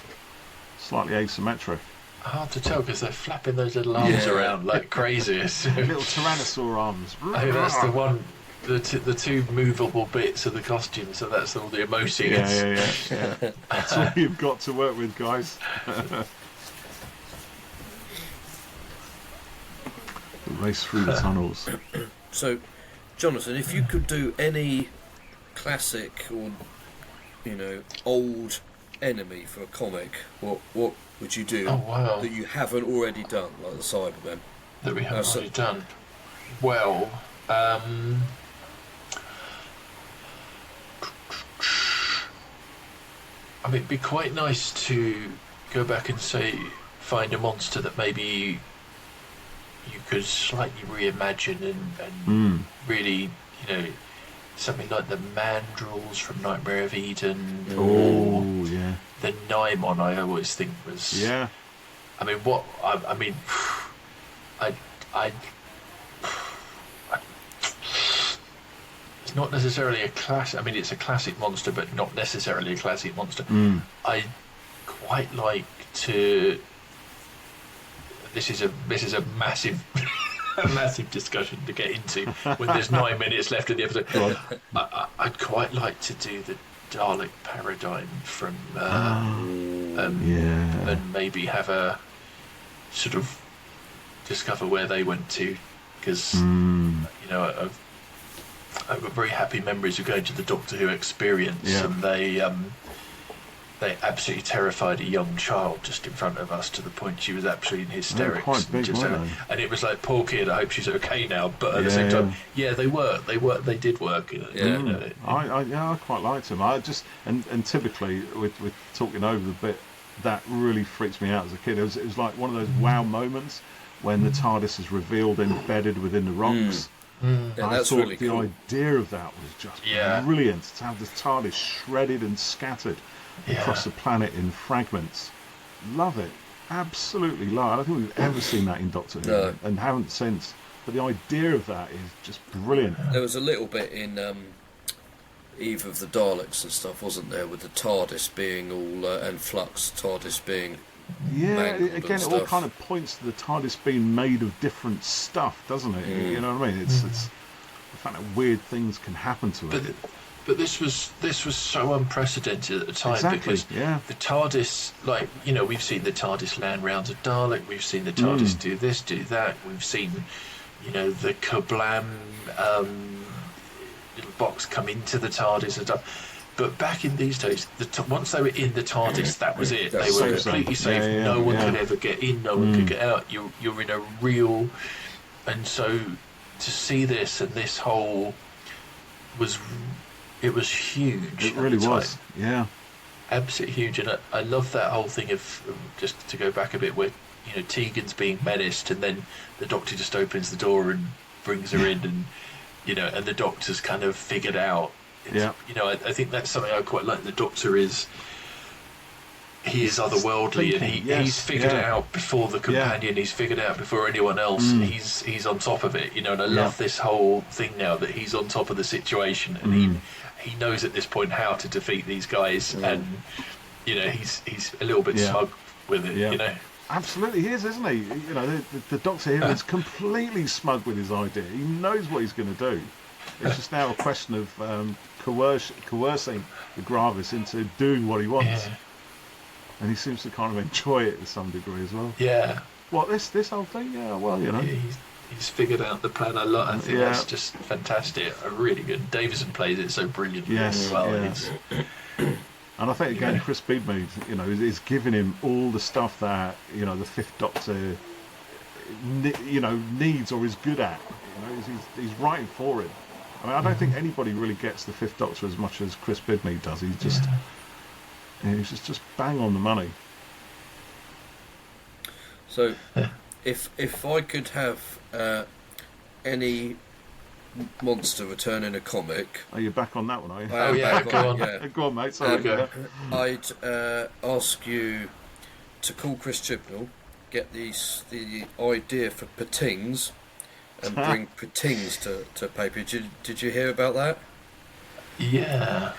slightly asymmetric. Hard to tell because they're flapping those little arms around like crazy. Little tyrannosaur arms. I think that's the one, the two movable bits of the costume, so that's all the emotions. Yeah. That's all you've got to work with, guys. The race through the tunnels. So, Jonathan, if you could do any classic or, old enemy for a comic, what would you do that you haven't already done, like the Cybermen? That we haven't already done? Well, I mean, it'd be quite nice to go back and find a monster that maybe you could slightly reimagine and really, something like the Mandrills from Nightmare of Eden. Oh, yeah. The Naimon, I always think was. Yeah. I mean, it's not necessarily a classic. I mean, it's a classic monster, but not necessarily a classic monster. I quite like to. This is a massive. A massive discussion to get into when there's 9 minutes left of the episode. I'd quite like to do the Dalek paradigm from and maybe have a sort of discover where they went to, because I've got very happy memories of going to the Doctor Who experience, and they absolutely terrified a young child just in front of us to the point she was absolutely in hysterics. Quite big, and it was like, poor kid, I hope she's okay now. But at the same time, they did work. I quite liked them. And typically we're talking over the bit that really freaks me out as a kid. It was like one of those wow moments when the TARDIS is revealed embedded within the rocks. And I that's thought really the cool. idea of that was just brilliant, to have the TARDIS shredded and scattered across the planet in fragments. Love it. Absolutely love it. I don't think we've ever seen that in Doctor Who, and haven't since. But the idea of that is just brilliant. There was a little bit in Eve of the Daleks and stuff, wasn't there, with the TARDIS being all and Flux TARDIS being again, it all kind of points to the TARDIS being made of different stuff, doesn't it? You know what I mean? It's the fact that weird things can happen to it. But this was so unprecedented at the time, because the TARDIS, we've seen the TARDIS land round a Dalek, we've seen the TARDIS do this, do that, we've seen, the Kablam little box come into the TARDIS and stuff. But back in these days, once they were in the TARDIS, that was it. They were completely safe. No one could ever get in. No one could get out. You're in a real, and so to see this and this whole was huge. It really was. Yeah, absolutely huge. And I love that whole thing of, just to go back a bit, where Tegan's being menaced, and then the Doctor just opens the door and brings her in, and and the Doctor's kind of figured out. I think that's something I quite like. The Doctor is he is otherworldly, and he's figured it out before the companion. He's figured it out before anyone else. He's on top of it, and I love this whole thing now that he's on top of the situation, and he knows at this point how to defeat these guys, and he's a little bit smug with it, Absolutely, he is, isn't he? The Doctor here is completely smug with his idea. He knows what he's going to do. It's just now a question of coercing the Gravis into doing what he wants. Yeah. And he seems to kind of enjoy it to some degree as well. Yeah. What, this whole thing? Yeah, well, He's figured out the plan a lot. I think that's just fantastic. Really good. Davison plays it so brilliantly as well. Yeah. And I think, again, Chris Bidmead, is giving him all the stuff that, the Fifth Doctor, needs or is good at. He's writing for him. I mean, I don't think anybody really gets the Fifth Doctor as much as Chris Bidmead does. He's just... he's just bang on the money. So, if I could have any monster return in a comic... Are you back on that one, are you? Oh, yeah, go on. Yeah. Go on, mate. Sorry. I'd ask you to call Chris Chibnall, get the idea for Patings, and bring Patings to paper. Did you hear about that? Yeah.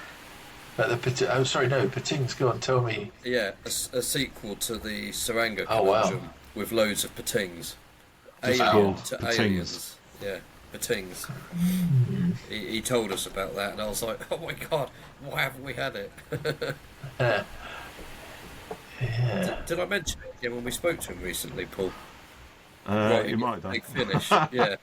Patings, go on, tell me. Yeah, a sequel to the Saranga conundrum with loads of Patings. Alien to Patings. aliens. Yeah, Patings. He told us about that, and I was like, oh my god, why haven't we had it? Did I mention it again when we spoke to him recently, Paul? You might have done. Big finish, yeah.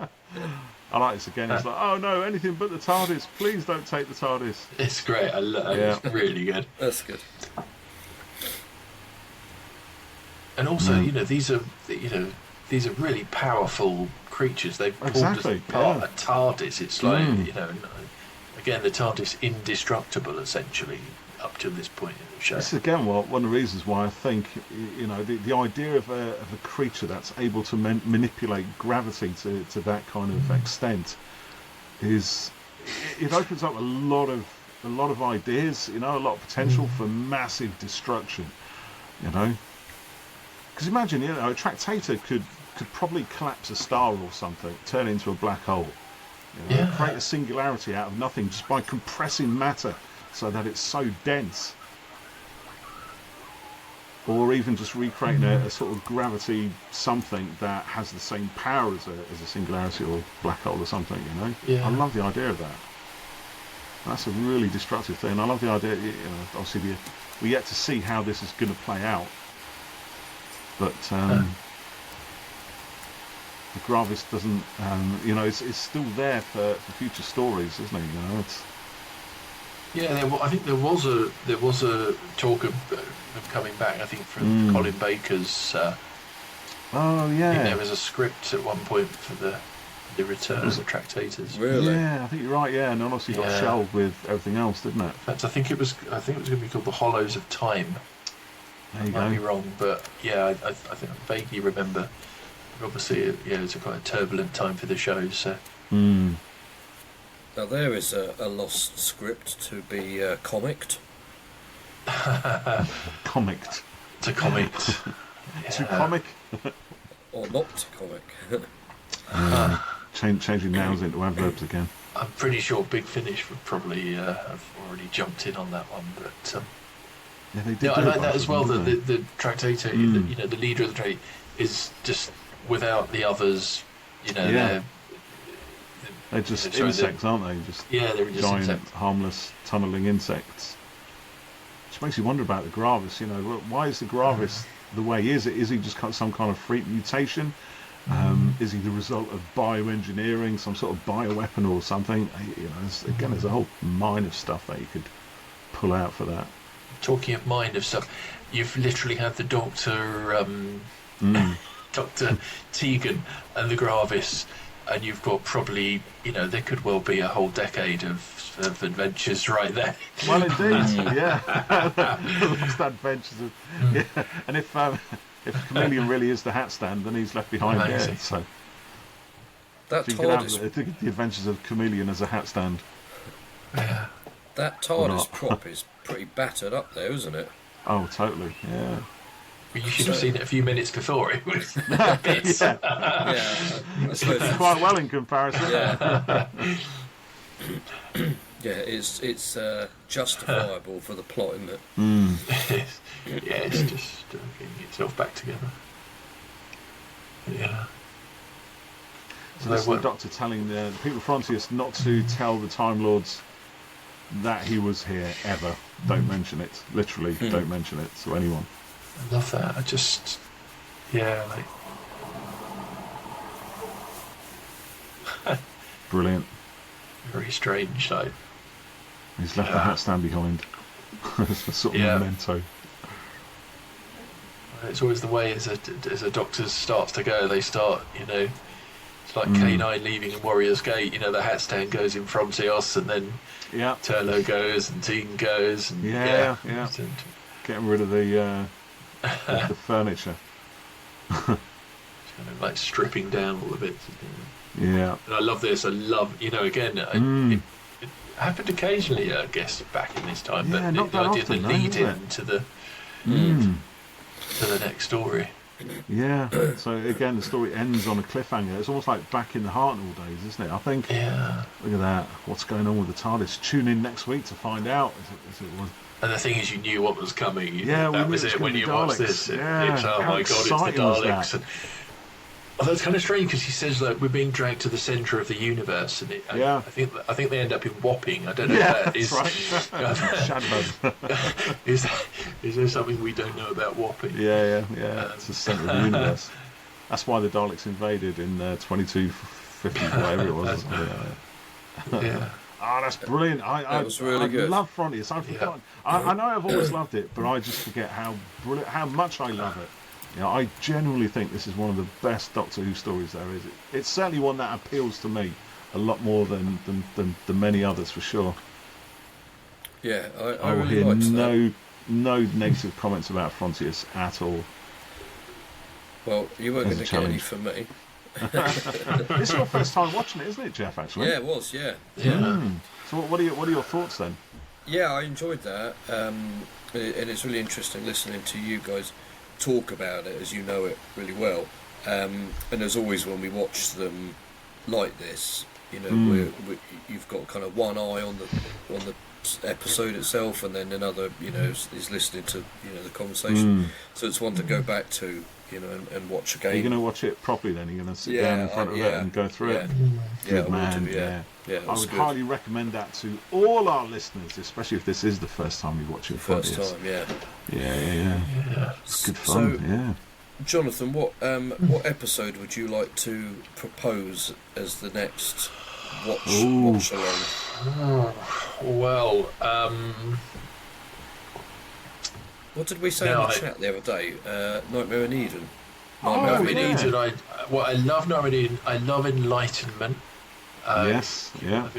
I like this again. It's like, oh no, anything but the TARDIS. Please don't take the TARDIS. It's great. I love it. It's really good. That's good. And also, these are really powerful creatures. They've pulled apart a TARDIS. It's like, again, the TARDIS indestructible, essentially, up to this point in the show. This is, again, one of the reasons why I think, the idea of a creature that's able to manipulate gravity to that kind of extent is... It opens up a lot of ideas, a lot of potential for massive destruction, Because imagine, a tractator could probably collapse a star or something, turn it into a black hole, create a singularity out of nothing just by compressing matter so that it's so dense, or even just recreating a sort of gravity something that has the same power as a singularity or black hole or something. I love the idea of that. That's a really destructive thing. I love the idea. Obviously we yet to see how this is going to play out, but the Gravis doesn't. It's still there for future stories, isn't it? It's... Yeah, I think there was a talk of coming back. I think from Colin Baker's. I think there was a script at one point for the return of the Tractators. Really? Yeah, I think you're right. Yeah, and obviously got shelved with everything else, didn't it? In fact, I think it was going to be called The Hollows of Time. There you I might be wrong, but I think I vaguely remember. Obviously, it's quite a turbulent time for the show. So. Now there is a lost script to be comicked. Comicked. To comicked. To comic. Or not to comic. Changing nouns into adverbs again. I'm pretty sure Big Finish would probably have already jumped in on that one, but yeah, they did. I like that as well. The Tractator, the leader of the trade, is just without the others. They're just insects, aren't they? They're just giant, insects. harmless, tunnelling insects. Which makes you wonder about the Gravis. Why is the Gravis the way he is? Is he just some kind of freak mutation? Is he the result of bioengineering, some sort of bioweapon or something? There's a whole mine of stuff that you could pull out for that. Talking of mind of stuff, you've literally had the Doctor, Dr. Tegan and the Gravis, and you've got probably, there could well be a whole decade of adventures right there. Well, indeed, Lost adventures of, And if Chameleon really is the hatstand, then he's left behind there. So that you can have the adventures of Chameleon as a hatstand. Yeah. That TARDIS prop is pretty battered up there, isn't it? Oh, totally. Yeah. But you should have seen it a few minutes before. It was bits. Yeah, I suppose quite well in comparison. Yeah. Yeah, it's justifiable for the plot, isn't it? Yeah, it's just getting itself back together. Yeah. So this is the Doctor telling the people of Frontios not to tell the Time Lords that he was here ever. Don't mention it. Literally, don't mention it to anyone. I love that. I just, Brilliant. Very strange, like. He's left the hatstand behind. It's a sort of memento. It's always the way as a Doctor starts to go, they start, it's like K9 leaving in Warrior's Gate, the hatstand goes in Frontios, and then Turlough goes, and Tegan goes, and getting rid of the furniture. Kind of like stripping down all the bits. Yeah. And I love this. I love, again, it happened occasionally, I guess, back in this time. Yeah, but not the that idea, often, the lead into the to the next story. Yeah. So again, the story ends on a cliffhanger. It's almost like back in the Hartnell days, isn't it? I think. Yeah. Look at that. What's going on with the TARDIS? Tune in next week to find out. As it was. And the thing is, you knew what was coming. Yeah, that was it when you watched this. It's, oh my god, it's the Daleks. And, that's kind of strange because he says like we're being dragged to the centre of the universe, and I think they end up in Wapping. I don't know if that is right. Shadbud. is there something we don't know about Wapping? Yeah. It's the centre of the universe. That's why the Daleks invaded in 2250, whatever it was. Yeah. Oh, that's brilliant. That was really good. I love Frontios. I've forgotten. I know I've always loved it, but I just forget how brilliant, how much I love it. I genuinely think this is one of the best Doctor Who stories there is. It's certainly one that appeals to me a lot more than many others, for sure. Yeah, I will really hear liked that. no negative comments about Frontios at all. Well, you weren't going to get any from me. It's your first time watching it, isn't it, Geoff? Actually, yeah, it was. Yeah. So, what are your thoughts then? Yeah, I enjoyed that, and it's really interesting listening to you guys talk about it, as you know it really well. And as always, when we watch them like this, you've got kind of one eye on the episode itself, and then another, is listening to the conversation. So it's one to go back to. And watch again. You're going to watch it properly then? You're going to sit down in front of it and go through it? Good man, I would highly recommend that to all our listeners, especially if this is the first time you watch it. First time, Yeah. It's good fun, so, Jonathan, what episode would you like to propose as the next watch along? Well, what did we say in the chat the other day? Nightmare in Eden. Nightmare in Eden. I love Nightmare in Eden. I love Enlightenment. Yes, yeah.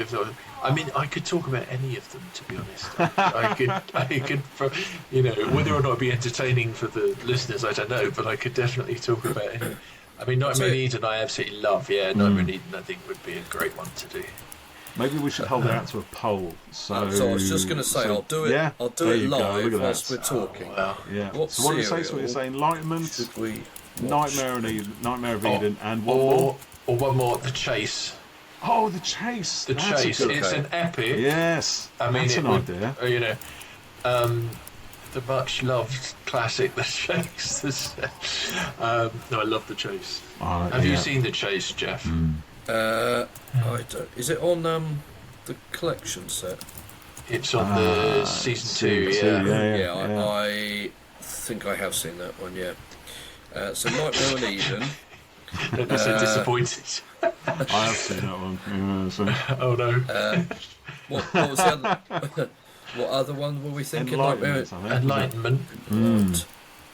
I mean, I could talk about any of them, to be honest. I could, whether or not it'd be entertaining for the listeners, I don't know, but I could definitely talk about any. I mean, Nightmare in Eden, I absolutely love. Yeah, Nightmare in Eden, I think would be a great one to do. Maybe we should hold it out to a poll. So I was just going to say, I'll do it. Yeah, I'll do it live whilst we're talking. Yeah. What so what do you say? So what you say? Enlightenment, Nightmare of Eden, and one more. Or one more, The Chase. Oh, The Chase. The Chase. It's an epic. Yes. I mean, that's an idea. The much loved classic, The Chase. No, I love The Chase. Have you seen The Chase, Geoff? I don't. Is it on the collection set? It's on the season 2. Yeah. I think I have seen that one. Yeah. So Nightmare on Eden. Don't be so disappointed. I have seen that one. Oh no. What was the other? What other one were we thinking? Enlightenment.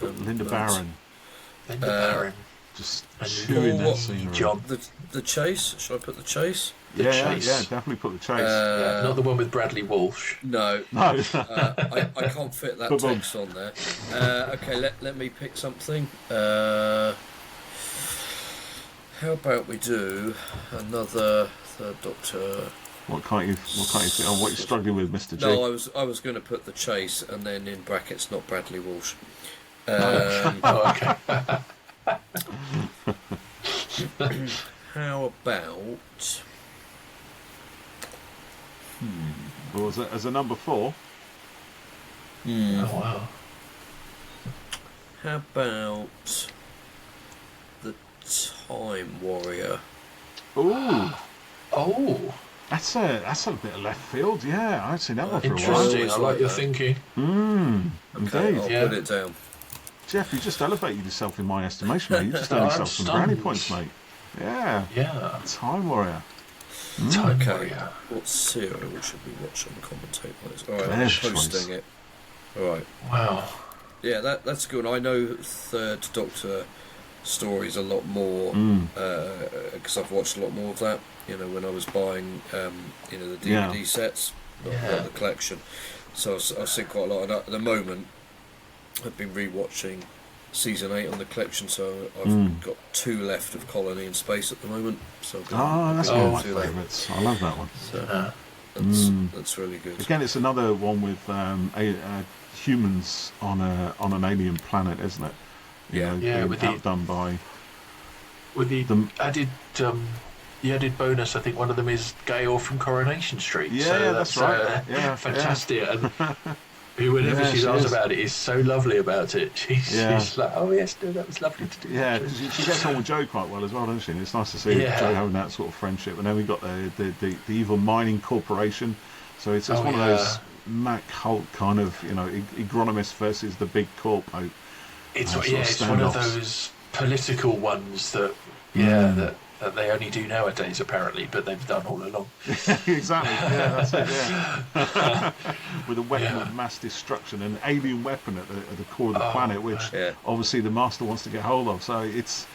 Linda Barron. Just chewing that scenery. The Chase. Should I put The Chase? The Chase. Yeah, definitely put The Chase. Not the one with Bradley Walsh. No. I can't fit that text on there. Okay, let me pick something. How about we do another Third Doctor? What can't you think? What are you struggling with, Mr. G? No, I was going to put The Chase and then in brackets, not Bradley Walsh. Okay. How about? Well, as a number 4. Oh wow. How about The Time Warrior? Ooh. Oh. That's a bit of left field. Yeah, I've seen that one for a while. Interesting. I like your thinking. Okay, Indeed. I'll put it down. Jeff, you just elevated yourself in my estimation, mate. You just earned yourself some brownie points, mate. Yeah. Yeah. Time Warrior. Time Okay. Warrior. What serial should we watch on commentate? Alright, I'm There's posting it. Alright. Wow. Yeah, that's good. I know Third Doctor stories a lot more because I've watched a lot more of that. You know, when I was buying, the DVD sets, not the collection. So I've seen quite a lot. And at the moment, I've been rewatching season 8 on the collection. So I've got 2 left of Colony in Space at the moment. So that's one of my favourites. I love that one. So that's really good. Again, it's another one with humans on an alien planet, isn't it? With outdone by with the added the added bonus. I think one of them is Gail from Coronation Street. Yeah, so that's right. Fantastic. And whenever she asks about it, is so lovely about it. She's like, oh yes, no, that was lovely to do. Yeah, because she gets on with Joe quite well as well, doesn't she? And it's nice to see Joe having that sort of friendship. And then we got the evil mining corporation. So it's one of those Mac Holt kind of agronomist versus the big corp. It's one of those political ones that that they only do nowadays apparently, but they've done all along. Exactly. Yeah, that's it. Yeah. With a weapon of mass destruction, an alien weapon at the core of the planet, which obviously the Master wants to get hold of. So that's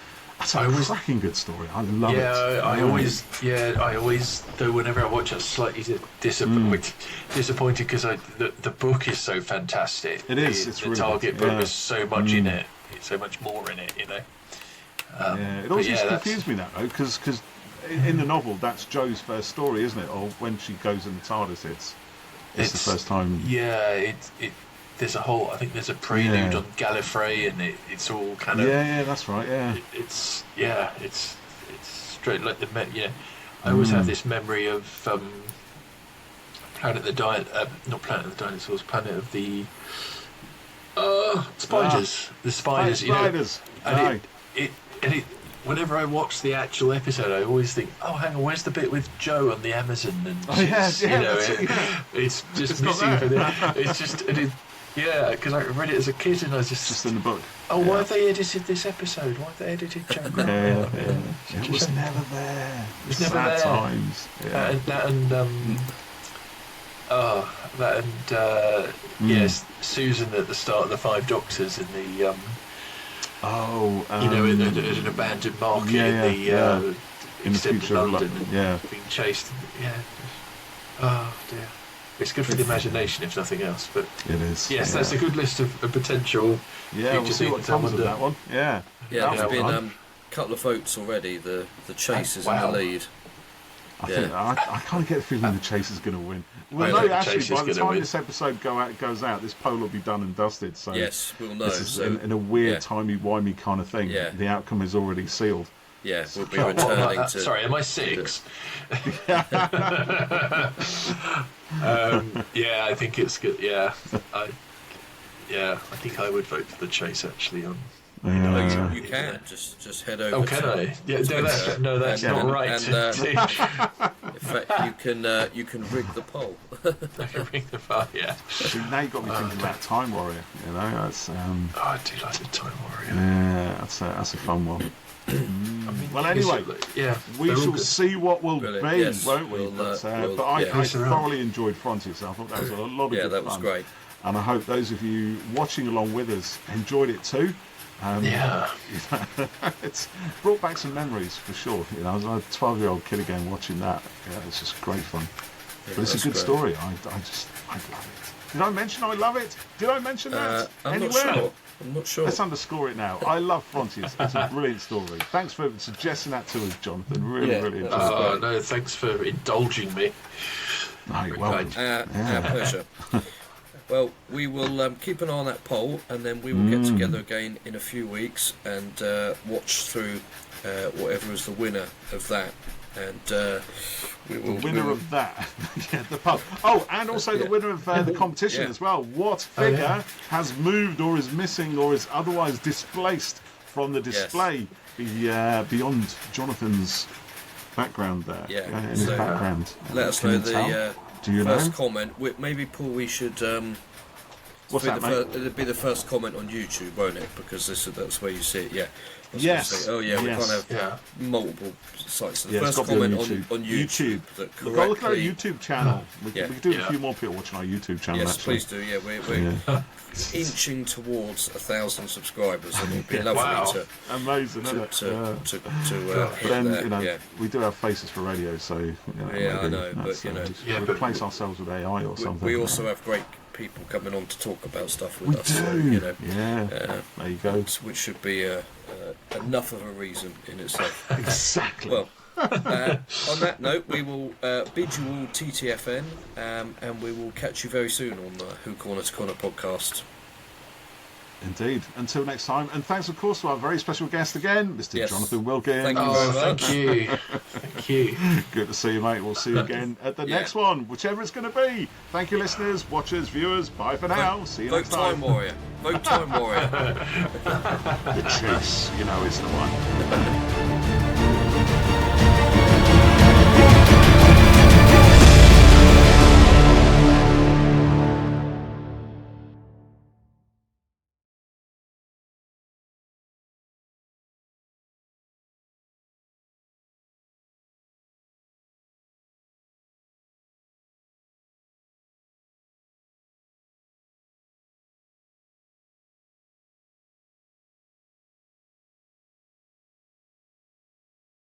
a cracking good story. I love it. I always though whenever I watch it, I'm slightly disappointed because the book is so fantastic. It is. It's the really Target book has so much in it. It's so much more in it, it always used to confuse me that though, because in the novel that's Joe's first story, isn't it? Or when she goes in the TARDIS, it's the first time. Yeah, there's a whole. I think there's a prelude on Gallifrey, and it's all kind of. Yeah, that's right. Yeah. It's straight like I always have this memory of Planet of the not Planet of the Dinosaurs, Planet of the Spiders. The spiders. Spiders. And whenever I watch the actual episode, I always think, oh, hang on, where's the bit with Joe on the Amazon? And it's just missing for the. It's just because I read it as a kid and I was just in the book. Oh, why have they edited this episode? Why have they edited Joe? It was never there. It was never there. Times. Yes, Susan at the start of the Five Doctors in the. In an abandoned market in the future of London, being chased. Yeah. Oh dear. It's good for the imagination, if nothing else. But it is. Yes, that's a good list of potential. Yeah, we'll see what comes of that one. Yeah. Yeah, there's been a couple of votes already. The Chase is in the lead. I kind of get the feeling the Chase is going to win. Well, no, actually, by the time this episode goes out, this poll will be done and dusted. So yes, we'll know. This is in a weird, timey-wimey kind of thing. Yeah. The outcome is already sealed. Yeah, we'll be returning to... Sorry, am I 6? I think it's good. Yeah, I think I would vote for the Chase, actually, on... You can just head over. Oh, can I? Yeah, that's not right. And, in fact, you can rig the poll. I can rig the poll. Yeah. See, now you've got me thinking about Time Warrior. That's. I do like the Time Warrior. Yeah, that's a fun one. Well, anyway, we shall see what will be, won't we? But I thoroughly enjoyed Frontios. I thought that was a lot of good fun. Yeah, that was great. And I hope those of you watching along with us enjoyed it too. It's brought back some memories for sure. I was a 12-year-old kid again watching that. Yeah, it's just great fun. But it's a good story. I love it. Did I mention I love it? Did I mention that? I'm not sure. Let's underscore it now. I love Frontios. It's a brilliant story. Thanks for suggesting that to us, Jonathan. Really enjoyed it. No, thanks for indulging me. No, you're welcome. Our pleasure. Well, we will keep an eye on that poll, and then we will get together again in a few weeks and watch through whatever is the winner of that. And we will. The winner of that. The poll. Oh, and also the winner of the competition as well. What figure has moved or is missing or is otherwise displaced from the display beyond Jonathan's background there? Yeah. In his background. Let us know the first comment. Maybe, Paul, we should. What's that, mate? It'll be the first comment on YouTube, won't it? Because that's where you see it. Yeah. Yes. We can't have multiple sites. So the first comment on YouTube. That correctly... We've got a YouTube channel. We can do a few more people watching our YouTube channel. Yes, actually. Please do. Yeah, we're inching towards 1,000 subscribers, and it'd be lovely to amazing, to hit then that. We do have faces for radio, so I know, but replace ourselves with AI or something. We also have great people coming on to talk about stuff with us. Do. So, there you go. Which should be enough of a reason in itself. Exactly. Well, on that note, we will bid you all TTFN, and we will catch you very soon on the Who Corner to Corner podcast. Indeed. Until next time, and thanks, of course, to our very special guest again, Mr. Jonathan Wilkins. Thank you very much. Thank you. Good to see you, mate. We'll see you again at the next one, whichever it's going to be. Thank you, listeners, watchers, viewers. Bye for now. See you next time. Vote Time Warrior. Vote Time Warrior. The chase, is the one.